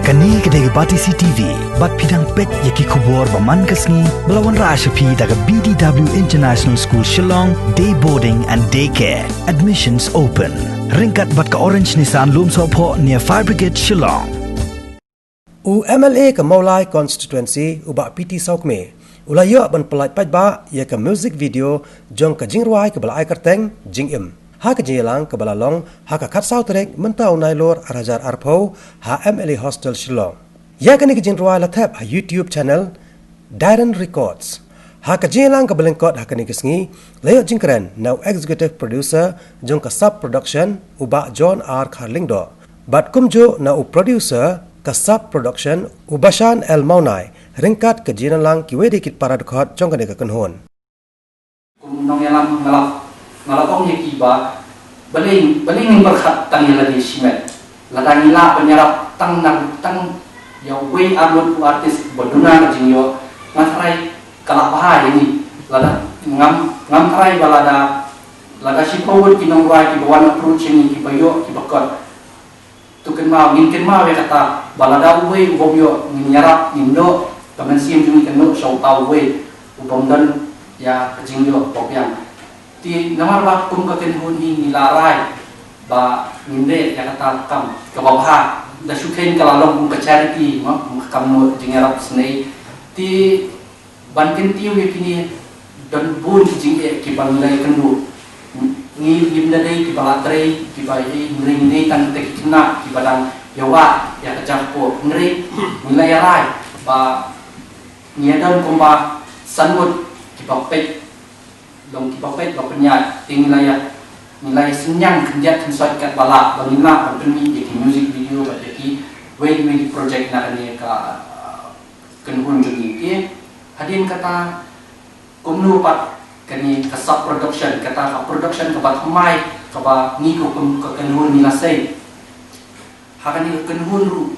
Kani kedai bati CTV, bat pidang pet yaki kubur baman kasni belawan Rashapi daga BDW International School Shillong, day boarding and daycare. Admissions open. Ringkat bat ka Orange Nissan Lumsopho near Fire Brigade Shillong. U MLA ke Maulai constituency ubak PT Saukme. Ulayo ban pelait pajba ya ke music video jong ke jingruai ke balai kerteng jingim. Ha ke jelang ke balalong ha ke katsau trek mentau nailor arajar arpau ha MLA hostel Shillong. Ya ke ni ke jingruai latap ha YouTube channel Darren Records. Ha ke jelang ke balengkot ha ke ni kesngi layo jingkeren now executive producer jong ke sub production ubak John R Carlingdo. Bat kumjo na producer ke sub production ubashan El Maunai ringkat ke jelang kiwe dikit para dekat jong ke ni ke kenhon. Nong yalam ngalap ong yaki ba baling yang berkat tang yaladi simet ladang ila penyerap tang ya way armut artis boduna jingyo ngatrai kalapah ini lada ngam trai balada si powod kinong rai ki bawan approach ni ki bayo ki bakot tuken ma ngin ma we kata balada way ubobyo nyarap indo kamansim jumi keno show taw way ubomdan ya jingyo popyang ti namar ba kum ka kenhun ni nilarai ba nginde ya kata kam ka babha da shuken kalalong kum ka charity ma kam jingarap snei ti bankin tiu yakini dan bun jinge ki banglai kendu ni gimna dei ki balatrai ki bai ngring nei tan tek kina ki badang yawa ya kajako ngri nilai rai ba niadan kumba sanmut ki bapet dong ki bapet ba penyat nilai senyang kenjat kensot kat balak bangina bangni di music video ba ki way project na ni ka kenhun jungi ki hadin kata kumnu pat kani ka sub production kata ka production ka bat mai ka ba ni ko ka kenhun ni lasai hakani kenhun ru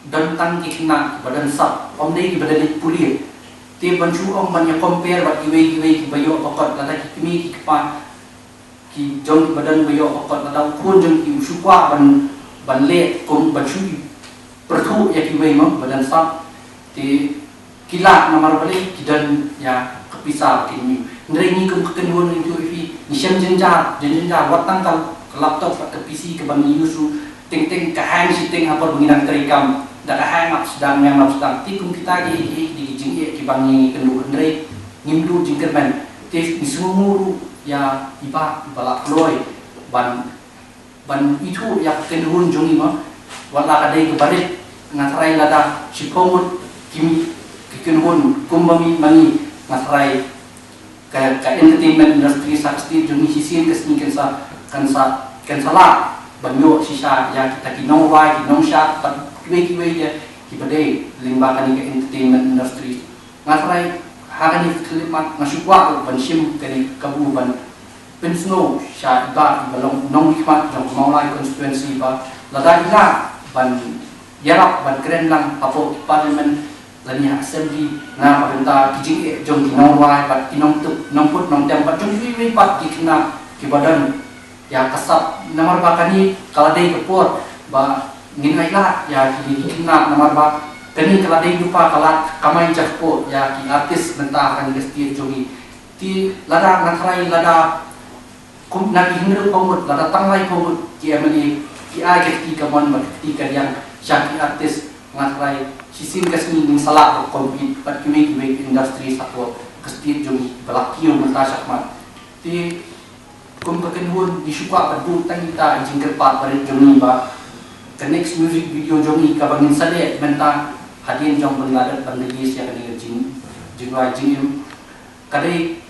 dan tan ki kina badan sub om dei ki badan pulir ti banchu om banya compare bat iwe ki bayo pakot kata ki mi ki pa ki jong badan bayo pakot kata kun jong ki usukwa ban le kum banchu perthu ya ki we mo badan sub ti kila namar balik kidan ya kepisah kini ndre ni kum kenhun itu fi ni syam jenjar watang kal laptop ke PC ke bang yusu ting ka hang sitting apa benginan terikam da ka hang up sedang yang sedang ti kum kita di jing ki bang ni kendu ndre ngimdu jingkerman ti ni sumuru ya iba balak loy ban itu ya kenhun jongi ma wala kadai ke barit ngatrai lada sipomut kimi kenhun kumbami mani ngatrai ka entertainment industry saksti juni sisin kesni kansa banyo sisa ya kita kinong wai kinong shat kiwe ya kibade limbakan ke entertainment industry ngatrai harani klimat nasukwa bansim kani kabu ban pensno sha ba balong nong hikmat jong maulai constituency ba lada ila ban yarap ban keren lang apo parlimen lani assembly na pemerintah kijing jong kinong wai bat kinong tu nong put nong tempat jong wi pat kikna kibadan ya kasap namar bakani kaladai kepur ba nginai la ya kikna namar ba kani kaladai lupa kalat kamai jakpo ya ki artis mentah kan gestir jongi ti lada ngatrai lada kum nagi hingru pomut lada tanglai pomut ki amani ki ageti kamon bakti yang syaki artis ngatrai sisin kasni ning salah komplit pat kimi industri satu kestir jongi balakio mentah sakmat ti kum kekenhun disuka padu tangita jingker pat bare jongi ba the next music video jongi ka bangin sale mentah hadin jong bangladesh bangladesh ya kani jingim kadai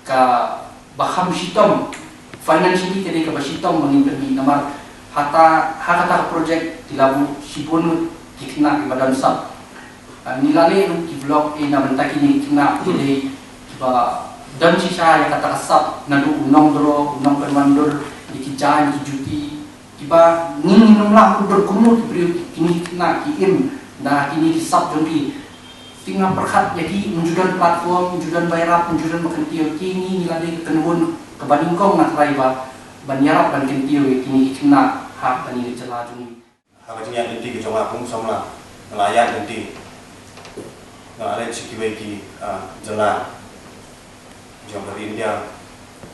ka baham sitom financially kadai ka basitom mangin permi namar hata project dilabu sipun kikna badan sab nilale ki vlog na bentaki ni kina kadai ba dan sisa ya kata kasap nadu unong permandur dikijan kijuti kiba ngin nomlah udur kumu kini kina kiim dah kini kisap jombi tinggal perkat jadi menjudan platform menjudan bayar menjudan makentio kini nilai kenhun kebaningkong nak raiba banyarap ban kentio kini kina hak tani celah jombi hakajnya nanti ke jonga pun sama ngelayan nanti ngalain sikiwe ki jala jong dari India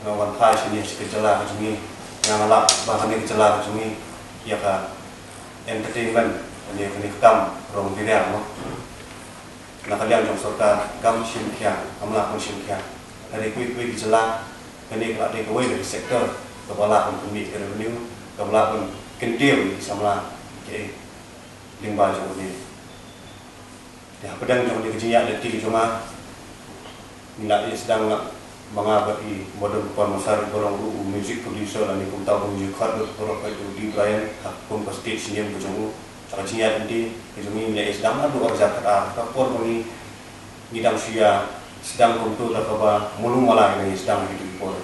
ngawan thai sini sikit jala kajungi ngalap bahkan ke jala kajungi ya ka entertainment ini kini kam rong diriang no na kalian jong sorka gam simkia amla pun simkia dari kui ki jala ini kalau ada kawai dari sektor kepala pun kami revenue kepala pun kentil sama ke limba jong ini ya pedang jong di kejiak detik cuma minat sedang mengabai modern pemasaran borong music producer dan ikum tahu music hard borong kayu di Brian pun pasti sini berjumpa kejiak nanti kejumi minat sedang ada orang zakat kapor kami ngidam sia sedang untuk lakaba mulung malah ini sedang hidup por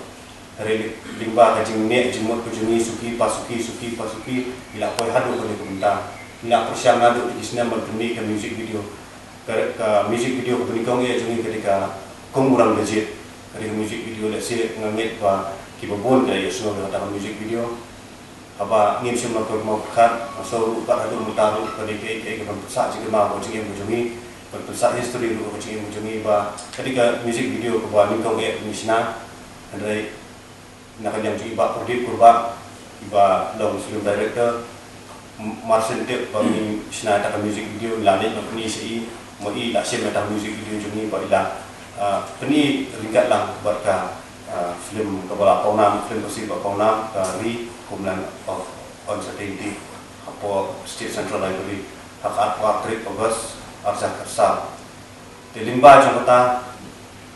dari limba kajing ne jimut kejumi suki pasuki bila koi hadu kau diminta bila persiang ngadu di sini bertemu ke music video ke music video kebenikong ya jumi ketika kurang budget ketika music video let's say ngamit ba kibabon kaya semua kata music video apa ngim semua mau kat so kat hadu mutaru ketika ke berpesak jika mau jing bujumi berpesak history lu jing bujumi ba ketika music video ke ba nikong ya misna dari nak yang jing ba produk kurba ba long film director Marcel Tip bagi misna tak music video lain nak ni si mau i tak siap datang music video juni ba ila peni ringkat lang buat ka film kepala kaunam film bersih ba kaunam dari Homeland of Uncertainty apa State Central Library hak artwork trip August arsa kersa di limba jong kata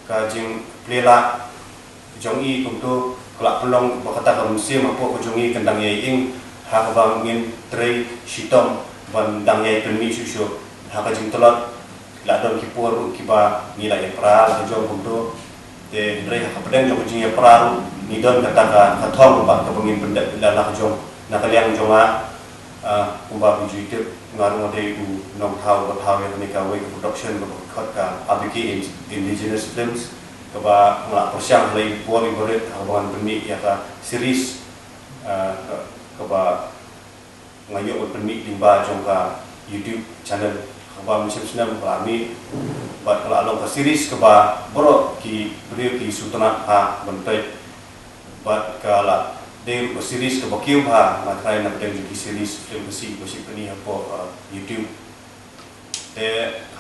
kajing plela jong i untuk kelak pelong berkata ke musim apa jongi kendang yai ing hak bangin tray shitom bandang yai peni susu hak kajing telot ladon kipur kiba nilai pral jong untuk de ndrei hak pedang jong jing pral ni don kata ka kathong ba ka pengin pendak dalah jong na kaliang jonga umba bijuit ngarung de u nong thau yang nika way production ko khot ka abiki indigenous films ka ba ngla persiang lai bori boret hawan beni ya ka series ka ba ngayo beni limba jong ka YouTube channel kaba macam senang kami buat kalau along ke series kaba borok ki beliau ki sultanat ha bentai buat kalau dia ke series kaba kiu ha matrai nak jadi series film besi ni apa YouTube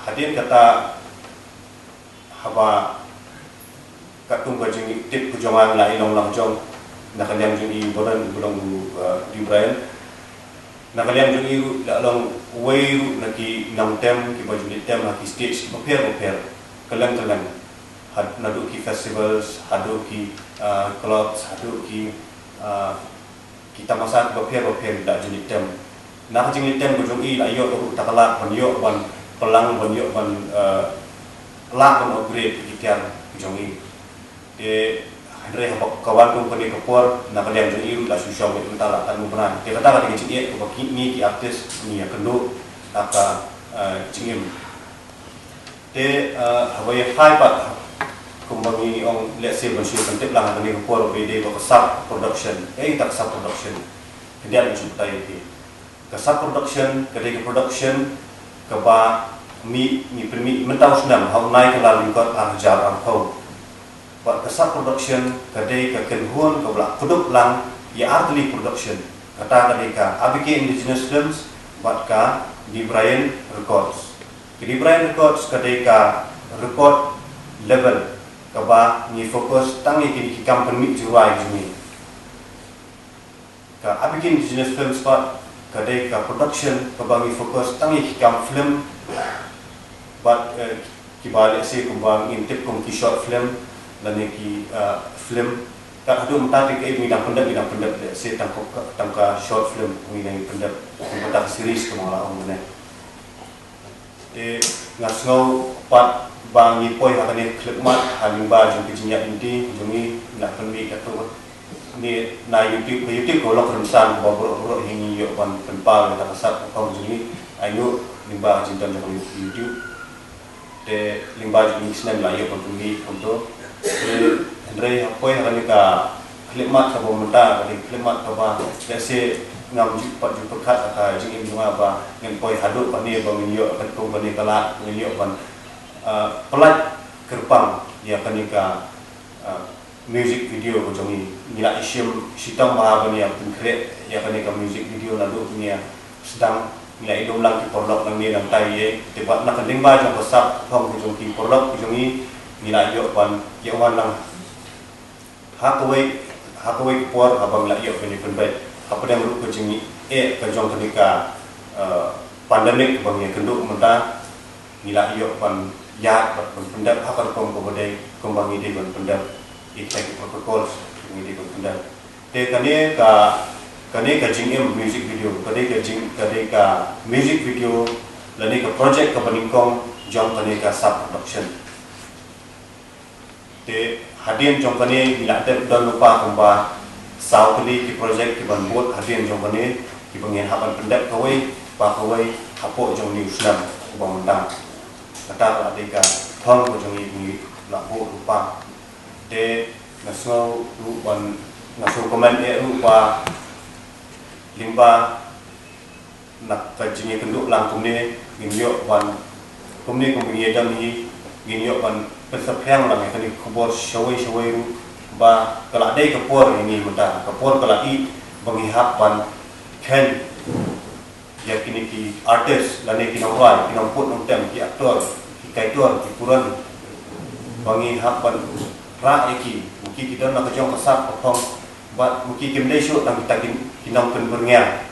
hadian kata haba katung kajing tip kujongan lain long jong nak yang jadi boran belum di Brian nak kalian jadi dalam way naki nang tem ki baju ni tem naki stage prepare kalian hadu ki festivals hadu ki clubs hadu ki kita masa prepare dak jadi tem nak jadi tem baju i ayo takala banyo ban pelang banyo ban la ban upgrade kita baju i Andre kawan tu pergi ke por nak kalian jadi lah susah untuk mentala kan benar. Dia kata ketika cik ke baki ni ki artis ni kendo aka cingim. Dia habai high part kumbangi ong let's say bersyukur penting lah kini ke por BD ke sub production. Tak sub production. Dia macam tadi ke sub production, ketika production ke ba mi permi mentau senam hau naik ke lalu kot arjar arhau. Buat kesat production kadai ke kenhuan ke belak produk lang ya artly production kata kadai ka ABK Indigenous Films buat ka di Brian Records di Brian Records kadai ka record level ke ba ni fokus tangi kini company juai jumi ka ABK Indigenous Films buat kadai ka production ke ba ni fokus tangi film buat kibalik si kumbang intip kum ki short film dan ki film tak ada mentari ke bidang pendek saya tangka short film bidang pendek tentang series kemalah orang mana ngasau pat bangi poi hakane klipmat halimba jumpi jinyak inti jumi nak pergi atau ni na YouTube kalau kerumsan bawa hingi yo ban tempal kata kasat kau jumi ayo limba jintan jang YouTube de limba jumi senang lah yo pergi untuk Andre apa yang kami ka klimat ka bomenta kali klimat ka ba kasi ngam pat ju pekat ka jing im junga ba ngen poi hadut pa ni ba minyo kan ko ba ni kala minyo ban pelat kerpang ya kanika music video ko jongi nila isim sitam ba ba ni konkret ya kanika music video lalu ni sedang nila idom lang ki porlok nang ni nang tai ye tiba nak kending ba jong besar thong ko jongi porlok ko jongi nila yo ban ye wan lang hakawai por abang la yo ni penbai apa yang merupakan kejimi kejong ketika pandemik bang yang kenduk mentah nila iyo pan ya pendap apa kom kebodai kembang ide ban pendap itek protokol ide ban pendap te kane ka jingem music video kane ka music video lani ka project ka paningkong jong kane ka sub production te hadian jong kane nila te dan lupa kembang sau kali ki projek ki ban buat hadian jong kane ki pengen hapan pendap kawai pa kawai hapo jong ni uslam bang mendang kata adika thong ko jong ni la bo rupa de naso lu ban naso komen rupa limba nak kajingi kenduk lang kumne ginyo ban kumne kumni dam ni ginyo ban persepeng lang kani kubor shawai ru ba kala dai kapor ini muda kapor kala I bangihap ban ken ya kini ki artist lane ki nawai ki namput nang tem ki aktor ki kaitor ki puran bangihap ban ra eki muki ki don nak jong kasap potong ba muki kim dai show tang kita ki nam pen berngya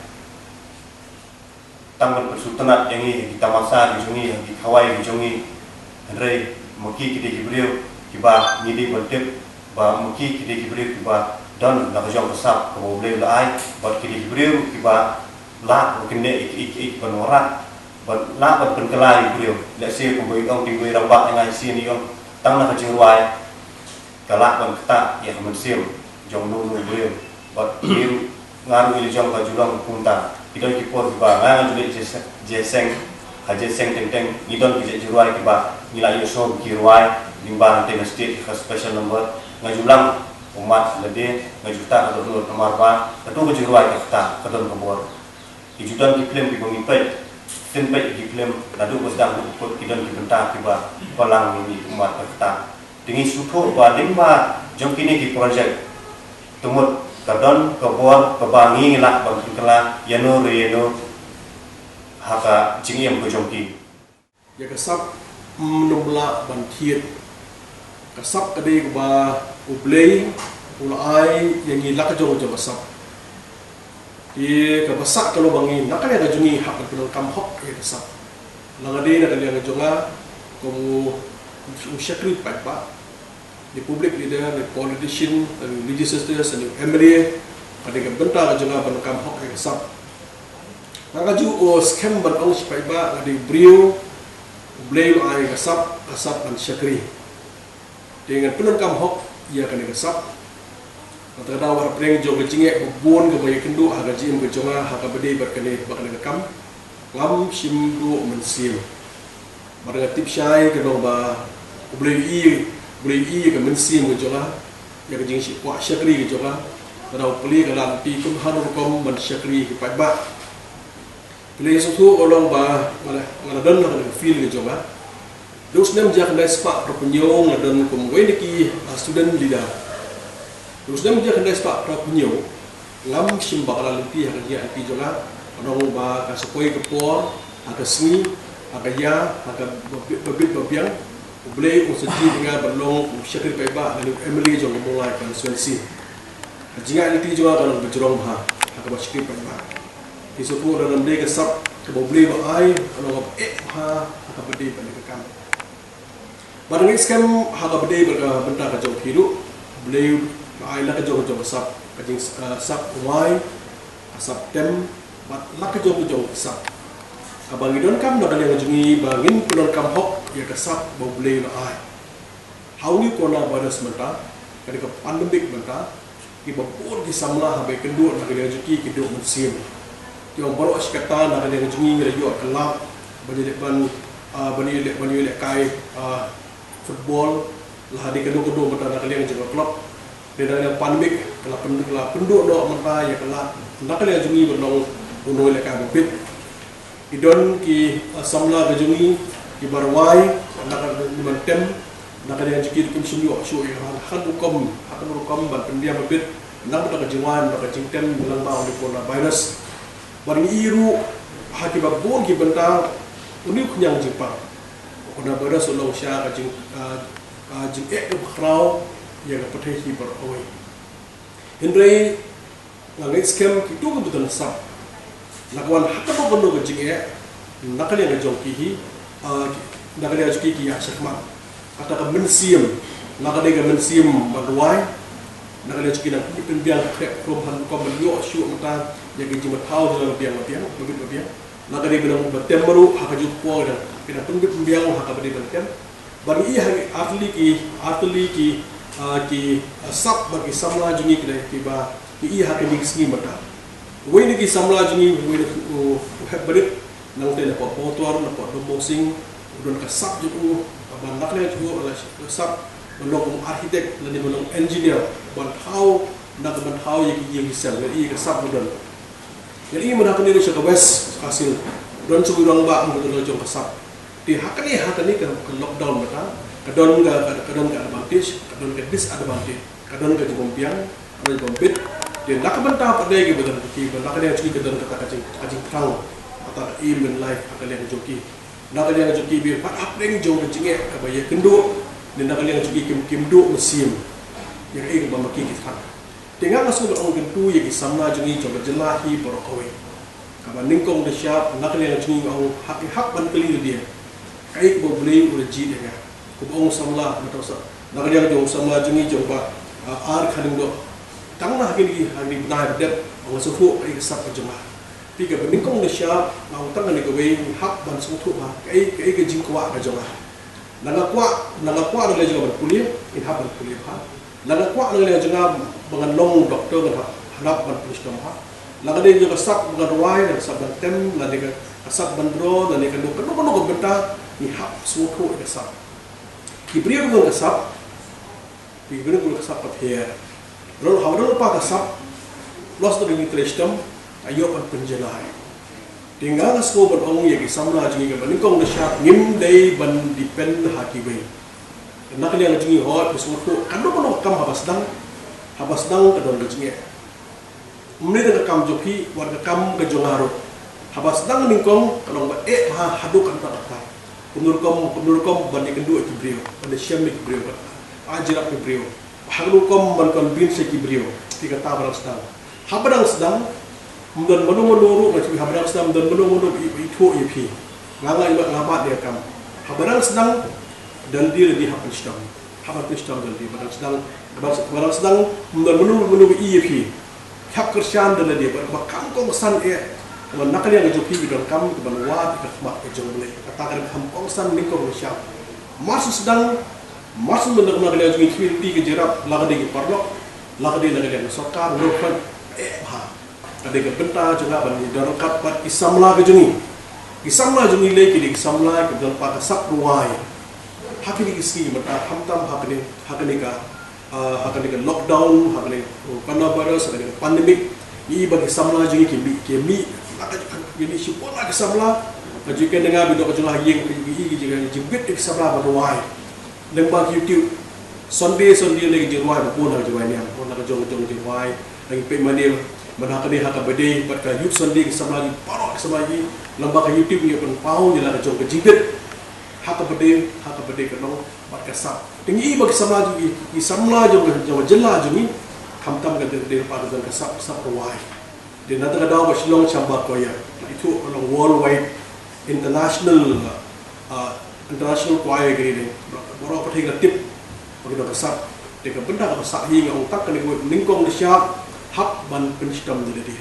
tang persutanat yang ini kita masa di sini di kawai di sini andre muki ki di beliau ki ba ni di bentuk ba muki kidi kibri kiba dan nak jong besar ke boleh lai buat kidi kibri kiba la mungkin ne ik banorat ban la ban penkelai beliau lek se ko boy ong tingui rambak ngai sini ong tang nak jingruai kala ban kata ya mensim jong nu beliau buat biru ngaru ili jong ka julang punta idon kipor kiba ngang jule jeseng hajeseng teng idon ki jingruai kiba nilai so kiruai limbang teng state special number ngajulang umat lede ngajuta atau dulu nomor ba ketu kejuruai kata kedon kebor ijudan diklaim di bangipet sinpet diklaim ladu sedang ukut kidon dibentah tiba kolang ini umat kata dengan suto ba lima jong kini di project tumut kedon kebor kebangi lak bang kela yano reno haka jingiem kejongki ya kesap menembla bantiet kasap kadai ba ublay ulai yang ilak jong jong kasap di kabasak kalau bangin nak kan ada jungi hak kalau kamhok ya kasap langade nak ada jonga kamu usyakri pa di public leader di politician dan religious leaders dan MLA ada ke bentar jonga ban kamhok ya kasap nak ju scam ban ong pa ada brio ublay ulai kasap dan syakri dengan penungkam hok ia akan digesap kadang-kadang war preng jong gecingek bubun ke bayi kendu harga jim ke jonga harga bede berkene bakal rekam ngam simdu mensil barang tip syai ke dong ba boleh i ke mensim ke jonga ya ke jing si kwa syakri ke jonga kadang peli ke lampi kum hanu kom men syakri ke padba peli susu olong ba ngala don ke feel ke jonga terus nem jak ndai spa propunyong dan kumwe niki student leader terus nem jak ndai spa propunyong lam simba kala limpi hagia api jola orang ba kasupoi kepor aga sni aga ya aga babit babiang boleh usati dengan berlong syakir paiba dan Emily jong mulai konstituensi jinga niki jola kalau berjerong ha aga syakir paiba isupu dalam dia kesap ke boleh ba ai kalau ha aga bedi pendekam barang skam haga bede bentar ka jong hidup boleh ai la ka jong sap ka jing sap wai sap tem bat la ka jong sap abang idon kam nak yang jungi bangin pelon kam hok ya ka sap boleh la ai hauli kona pada sementara ketika pandemik bentar ki babur ki samla habe kendu nak yang juki ki do musim yang baru askata nak yang jungi rayu kelab bani bani kai football lah di kedua-kedua betul nak kalian jaga klub Dia ada pandemik kalau penduduk dok mentah ya kalau nak kalian jungi benong unoi leka bibit. Idon ki samla gajungi ki barwai nak mentem nak kalian jungi kim sumyo syu ya han hukum ban pendiam bibit nak betul kejuan nak jingtem bilang bau di coronavirus. Barang iru haki babon ki bentang uni kunyang jipang. Coronavirus ulau sya kajing ek bakrau yang kepetehi berawai. Hendrai ngangai scam itu kebetulan sab. Lakuan hatta berbenda kajing ek nakal yang ngejongkihi nakal yang ngejongkihi ya syakmat. Kata kemensiam nakal yang kemensiam berduai nakal yang ngejongkihi nak penbiang krep perumahan kau beliau syuk mata yang kajing bertau dalam biang begitu. Nakal yang bilang bertem baru hak jumpa dan kita penbiang hak beri bertem. Bagi ia atli ki sab bagi samla jungi kena kiba ki ia hakin singi mata. Wei ni ki samla jungi wei berit nang tele po motor na po domosing udon ka sab juku bandak le juku ala sab belong arsitek dan belong engineer ban how nak ban how yang sel i ka sab udon. Jadi mana kini dia west hasil don sugurang ba ang betul jong ka sab. Di hakani ke lockdown mata kadon ga advantage kadon ga disadvantage kadon ga jompiang ada jompit dia nak bentah pada lagi betul ki nak dia cuci kadon kata kacing terang atau in life akan yang joki nak dia joki bi pat apeng jong kacing ka baya kendo dia nak dia joki kim do mesim yang ai ba maki kita tengah masuk orang kentu yang sama jungi coba jelahi borokawi kaban ningkong de syap nak dia jungi au hak ban kali dia kai bo boleh urji dia ko ong samla betul sa nak dia jong samla jungi coba ar khaning do tangna hagi benar dep ong sufu ai sap jemaah tiga beningkong de syap mau tang ni ko we hak ban sufu ba kai ke jing kwa ka jemaah naga kwa le jong kuliah in hak ban kuliah ha naga kwa le jong bangan long doktor kan harap ban pulisdom ha laga dia juga sak bangan wai dan sak ban tem la dia sak ban bro dan dia kan no benta ni hak sufu ke sak Kibriya ko kasap, kibriya ko kasap at here. Lalu hawdol pa kasap, lost the interestm, ayo pan penjelai. Tinggal sko ban ong yagi samla jingi ka banikong na siya ngim day ban depend hakiway. Nak liang jingi hot bisuto kando kono kam habasdang kadon jingi. Umni da kam joki warga kam ka jongaro. Habasdang ningkong kalong ba hadu kan ta. Penurkom bandi kedua kibriyo, bandi syam kibriyo, ajirat kibriyo. Halukom ban kon bin se kibriyo, tiga tabarang sedang. Habadang sedang, mundan menuru macam habadang sedang dan menuru itu ipi. Nganga iba ngabat dia kam. Habadang sedang dan dia lebih hapan sedang. Hapan sedang dan dia habadang sedang mundan menuru ipi. Hak kersian dan dia bakam kong san Kalau nak yang joki bidon kami ke banwa di khidmat ke jongle katakan kampung san lingkong syap masuk sedang masuk benar-benar dia joki filti ke jerap laga dia parlok laga dia laga dia sokar lokan ada ke benta juga bani darkat pat isamla ke jongi leki di isamla ke dalam pada sak ruai hakini isi mata hamtam hakini ka lockdown hakini coronavirus hakini pandemik i bagi samla jongi kemi ini support lagi samla kajikan dengan bidok kajulah yang jibit di samla berwai lembang YouTube Sunday lagi jirwai berpun lagi jirwai ni pun lagi jong jirwai lagi pemanil menakani hak bede pada youth Sunday samla lagi parok samla lagi lembang YouTube ni pun pau ni lagi jong jibit hak bede kenong pada kasap tinggi bagi samla lagi di samla jong jelah jongi kamtam dari pada jong kasap berwai di negara daw Shillong Chamba Koya itu worldwide international choir gini borok pergi tip begitu besar dengan benda besar hingga utak kena lingkong siap hak ban penstam jadi dia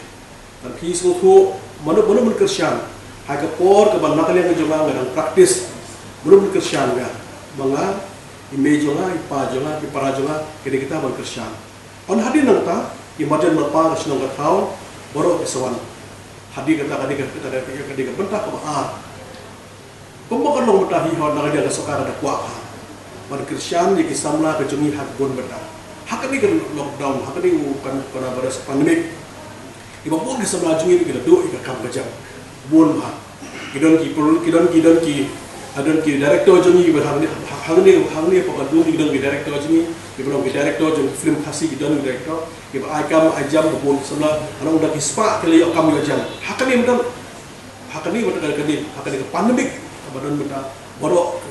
dan kisah tu mana kersian hai ke por ke ban nakal yang kejongan dan praktis belum kersian ga banga image jonga ipa jonga ipara jonga kini kita ban kersian on hadir nangta imajen melpa Shillong Gatau borok kesawan hadir kata bentah ke baar pembakan long bentah hihon nak dia sokar ada kuah pada Kristian di kisamla kejungi hak gon bentah hak ni kan lockdown hak ni kan coronavirus pandemic iba pun di sebelah jungi kita do ika kam kajam bon ha kidon ki adon ki director jungi iba hang ni apa du kidon ki director jungi iba ki director jungi film khasi kidon director iba aikam ajam bon sebelah anong dak ispa kali yo kam yo jam hak ni betul hak ni pandemic abadon beta bodo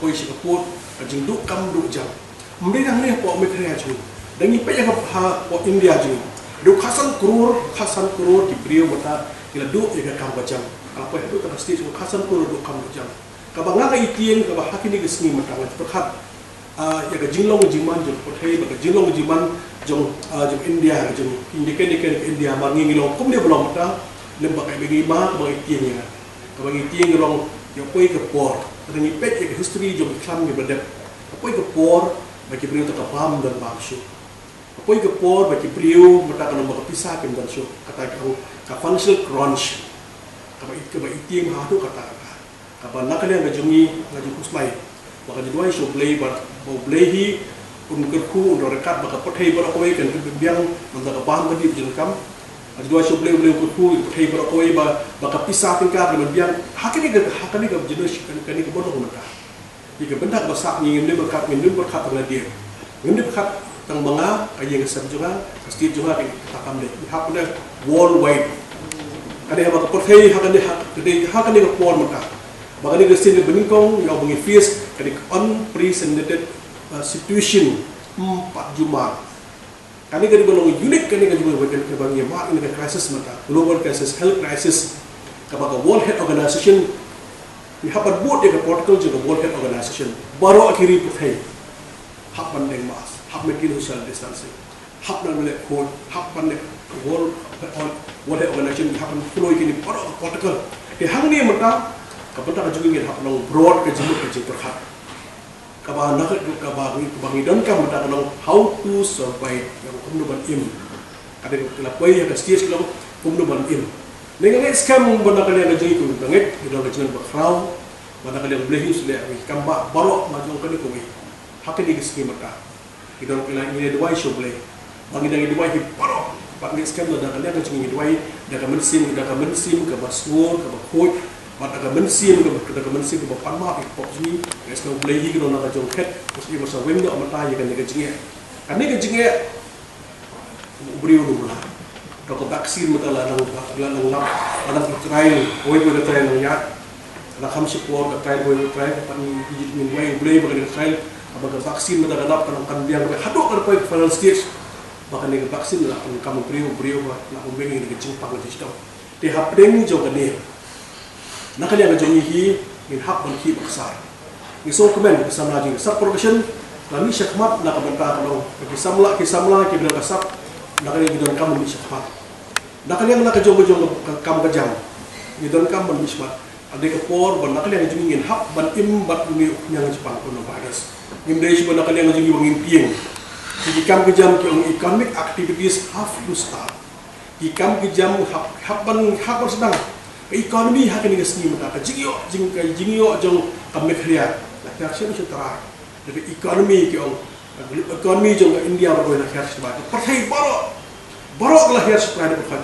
koi si kaput kajing du kam du jam mbe nang ni po me kaya jungi dangi pa ya ha po India jungi du khasan kurur di brio beta ila du ya kam jam apa itu kan stage khasan kurur du kam jam kabanga ka itien ka hakini gesni mata wa perhat ya ga jinglong jiman jong pothai ba ga jinglong jiman jong India jong indike India mangi ngilong kum dia belum mata lemba kai bagi ma ba itien ya ka bagi itien ngilong yo koi ke por rangi pet ya history jong klam ni bedep koi ke por bagi brio ta pam dan bakshu koi ke por bagi brio mata kana ba pisah kem dan shu kata ka financial crunch ka ba itien ha tu kata kapan nak kalian ngaji kusmai maka jadwal show play mau play hi unkerku rekat maka pothai berakoi kan biang maka paham tadi jengkam jadwal show play unkerku pothai berakoi maka pisah tingkah dengan biang hakani ke jenis kan ke bodoh mata jika benda besar ingin dia berkat dengan dia ingin dia berkat tang manga ayang sem juga pasti juga kita kamle hak pada worldwide ada maka pothai hakani ke por mata maka ni gestin beningkong yang bengi face kadi unprecedented situation 4 Jumat kani kadi belong unik kani kadi belong ke bangi mak ini crisis mata global crisis health crisis kabaga World Health Organization ni hapat buat dia protocol juga World Health Organization baru akhiri puthai hak pandeng mas hak making social distancing hak dan melek code hak pandeng World Health Organization hak follow kini protocol di hang ni mata kapenta ka juga ngin hapnong broad ke jimut ke perhat kaba nak ka bangi don ka mata nong how to survive yang kumno ban im ada kala poi ya stage kala kumno ban im nenga scam banda kali yang jadi ku banget di dalam jalan bakrau banda kali yang boleh usle kamba barok majong kali ko hakini giski mata di dalam kala ini dua show boleh bangi dangi dua hi barok bangi scam banda kali yang jadi dua daga mensim ke basur ke bakoi mata ka mensim ke bapan ma ik pok ji es no play hi no na jong khet mesti masa weng no mata ya kan ke jinge kan ni ke jinge brio no la to ko vaksin mata la lang anak trial oi bo trial ya la kham si por ka trial oi trial pan hiji min way play ba ka trial aba ka vaksin mata la kan biang ka hado ka pa final stage maka ni vaksin la kan kamu brio ba la ko weng ni ke jing pak di sto te hapdeng jo ka ni nak kalian ngaji hi min hak ban ki besar ni so komen bersama lagi sub profession kami syakmat nak bentah kalau ki samla ki bila kasap nak kalian gidan kamu ni syakmat nak kalian nak jong kamu kejam gidan kamu ni syakmat ada ke por ban nak kalian ngaji ngin hak ban im bat ni yang Jepang kono virus ngim dai shi ban nak kalian ngaji ngin pieng ki kam kejam ki economic activities have to start ki kam kejam hak ban sedang ekonomi hak ni gesni mata jingyo jong kamek ria la kerja ni setara tapi ekonomi jong India baru nak kerja sebab pertai baru lah kerja sebab ada bukan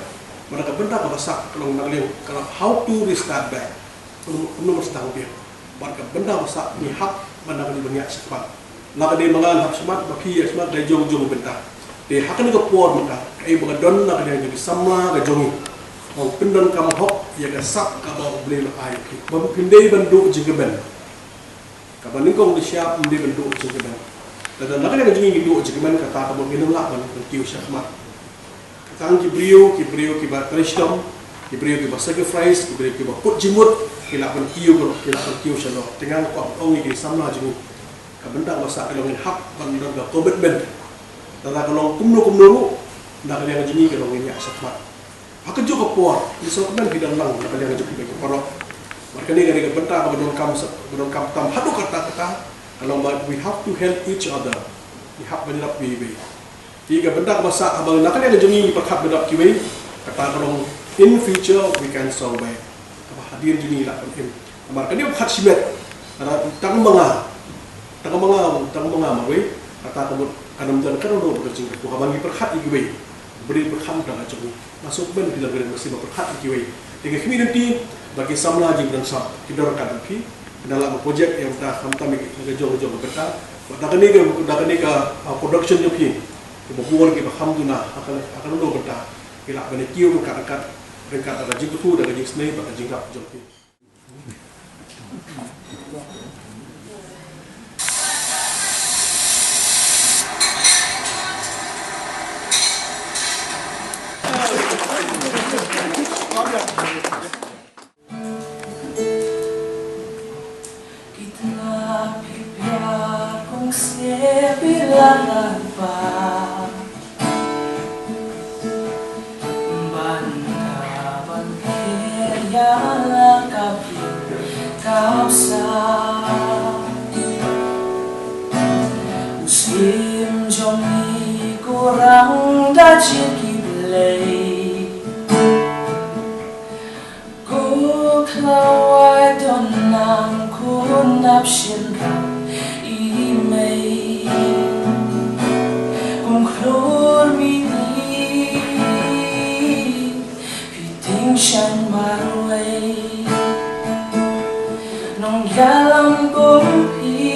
mereka benda bahasa kalau nak lihat kalau how to restart back nomor setang dia mereka benda bahasa ni hak benda ni banyak sebab nak dia mengal hak semat bagi semat dari jong benda dia hak ni ke por mata kai bangadon nak dia jadi sama ke jongi mau pindan kamu hok ya gasap kamu boleh nak air baru pindai bentuk jengkeban kamu ni kau siap pindai bentuk jengkeban dan nak ada jengi bentuk jengkeban kata kamu minum lah bentuk kiu syakmat kata kibrio kibat tristom kibrio kibat sacrifice kibrio kibat put jimut kila kiu syalo dengan kau ongi ki samla jengi kamu tak masak kalau hak bentuk komitmen dan kalau kumno nak ada jengi kalau ini syakmat Hak juga por, disokmen bidang lang nak kalian juga bagi porok. Mereka ni gani kebentar bedon kam tam hadu kata kalau we have to help each other. We have bendak bibi. Tiga bendak masa abang nak kalian jemi perkat bendak kiwi kata kalau in future we can survive. Apa hadir jeni lah kan. Mereka ni hak simet. Ada tang manga mawe kata kamu kanam dan kan udah berkecing ku habangi perhat ikiwe beri berham dan acung masuk ben bila beri masih berhat ikiwe dengan kami nanti bagi samla jing dan sab kita rekan pi dalam projek yang dah kami jauh-jauh berkata dah ni ke production joki kebubuhan kita alhamdulillah akan udah berkata kila bani kiu dekat ada jing tu dan jing snake dan jing rap joki. Musim jomi kurang dajin kiblay Ku klawai donang kunap shinram imay Kung klur mini piting siyang marway Nung yalang kumpi